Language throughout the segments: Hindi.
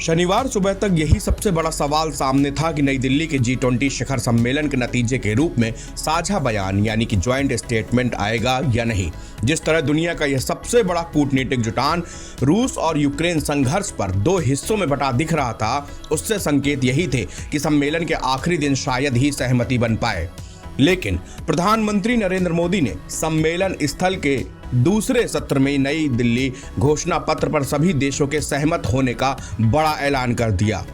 शनिवार सुबह तक यही सबसे बड़ा सवाल सामने था कि नई दिल्ली के G20 शिखर सम्मेलन के नतीजे के रूप में साझा बयान यानी कि ज्वाइंट स्टेटमेंट आएगा या नहीं। जिस तरह दुनिया का यह सबसे बड़ा कूटनीतिक जुटान रूस और यूक्रेन संघर्ष पर दो हिस्सों में बटा दिख रहा था, उससे संकेत यही थे कि सम्मेलन के आखिरी दिन शायद ही सहमति बन पाए। लेकिन प्रधानमंत्री नरेंद्र मोदी ने सम्मेलन स्थल के दूसरे सत्र में नई दिल्ली घोषणा पत्र पर सभी देशों के सहमत होने का बड़ा ऐलान कर दिया।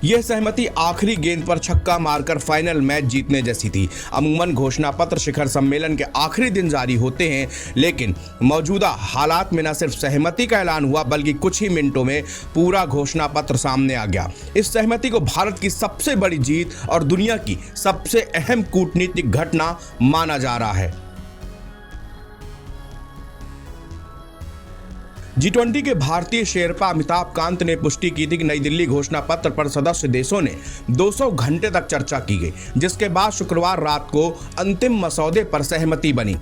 यह सहमति आखिरी गेंद पर छक्का मारकर फाइनल मैच जीतने जैसी थी। अमूमन घोषणा पत्र शिखर सम्मेलन के आखिरी दिन जारी होते हैं, लेकिन मौजूदा हालात में न सिर्फ सहमति का ऐलान हुआ बल्कि कुछ ही मिनटों में पूरा घोषणा पत्र सामने आ गया। इस सहमति को भारत की सबसे बड़ी जीत और दुनिया की सबसे अहम कूटनीतिक घटना माना जा रहा है। G20 के भारतीय शेरपा अमिताभ कांत ने पुष्टि की थी कि नई दिल्ली घोषणा पत्र पर सदस्य देशों ने 200 घंटे तक चर्चा की गई, जिसके बाद शुक्रवार रात को अंतिम मसौदे पर सहमति बनी।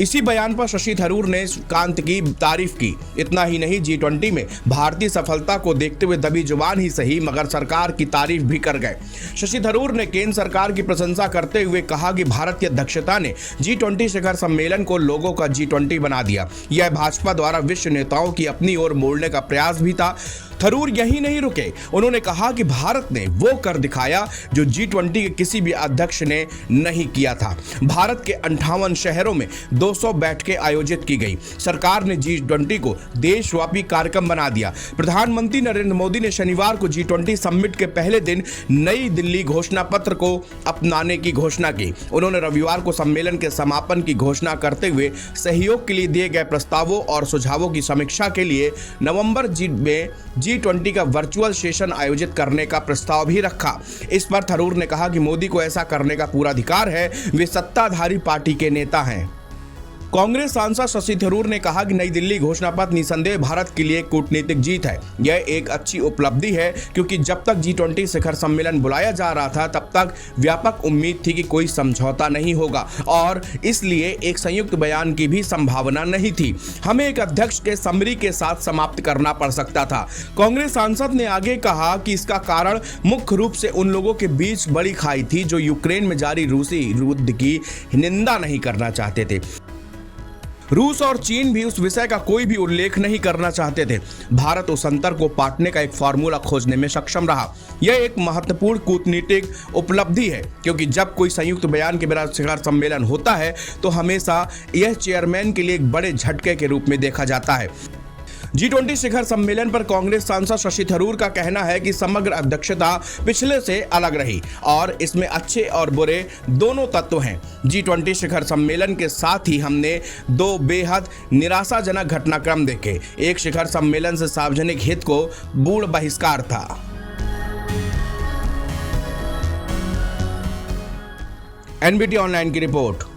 इसी बयान पर शशि थरूर ने कांत की तारीफ की। इतना ही नहीं, G20 में भारतीय सफलता को देखते हुए दबी जुबान ही सही मगर सरकार की तारीफ भी कर गए। शशि थरूर ने केंद्र सरकार की प्रशंसा करते हुए कहा कि भारत की अध्यक्षता ने G20 शिखर सम्मेलन को लोगों का G20 बना दिया। यह भाजपा द्वारा विश्व नेताओं की अपनी ओर मोड़ने का प्रयास भी था। थरूर यही नहीं रुके, उन्होंने कहा कि भारत ने वो कर दिखाया जो G20 के किसी भी अध्यक्ष ने नहीं किया था। भारत के 58 शहरों में 200 बैठकें आयोजित की गई। सरकार ने G20 को देशव्यापी कार्यक्रम बना दिया। प्रधानमंत्री नरेंद्र मोदी ने शनिवार को G20 समिट के पहले दिन नई दिल्ली घोषणा पत्र को अपनाने की घोषणा की। उन्होंने रविवार को सम्मेलन के समापन की घोषणा करते हुए सहयोग के लिए दिए गए प्रस्तावों और सुझावों की समीक्षा के लिए नवंबर में G20 का वर्चुअल सेशन आयोजित करने का प्रस्ताव भी रखा। इस पर थरूर ने कहा कि मोदी को ऐसा करने का पूरा अधिकार है, वे सत्ताधारी पार्टी के नेता हैं। कांग्रेस सांसद शशि थरूर ने कहा कि नई दिल्ली घोषणा पत्र निसंदेह भारत के लिए कूटनीतिक जीत है। यह एक अच्छी उपलब्धि है क्योंकि जब तक G20 शिखर सम्मेलन बुलाया जा रहा था तब तक व्यापक उम्मीद थी कि कोई समझौता नहीं होगा और इसलिए एक संयुक्त बयान की भी संभावना नहीं थी। हमें एक अध्यक्ष के समरी के साथ समाप्त करना पड़ सकता था। कांग्रेस सांसद ने आगे कहा कि इसका कारण मुख्य रूप से उन लोगों के बीच बड़ी खाई थी जो यूक्रेन में जारी रूसी युद्ध की निंदा नहीं करना चाहते थे। रूस और चीन भी उस विषय का कोई भी उल्लेख नहीं करना चाहते थे। भारत उस अंतर को पाटने का एक फार्मूला खोजने में सक्षम रहा। यह एक महत्वपूर्ण कूटनीतिक उपलब्धि है क्योंकि जब कोई संयुक्त बयान के बिना शिखर सम्मेलन होता है तो हमेशा यह चेयरमैन के लिए एक बड़े झटके के रूप में देखा जाता है। G20 शिखर सम्मेलन पर कांग्रेस सांसद शशि थरूर का कहना है कि समग्र अध्यक्षता पिछले से अलग रही और इसमें अच्छे और बुरे दोनों तत्व हैं। G20 शिखर सम्मेलन के साथ ही हमने दो बेहद निराशाजनक घटनाक्रम देखे। एक शिखर सम्मेलन से सार्वजनिक हित को पूर्ण बहिष्कार था। NBT ऑनलाइन की रिपोर्ट।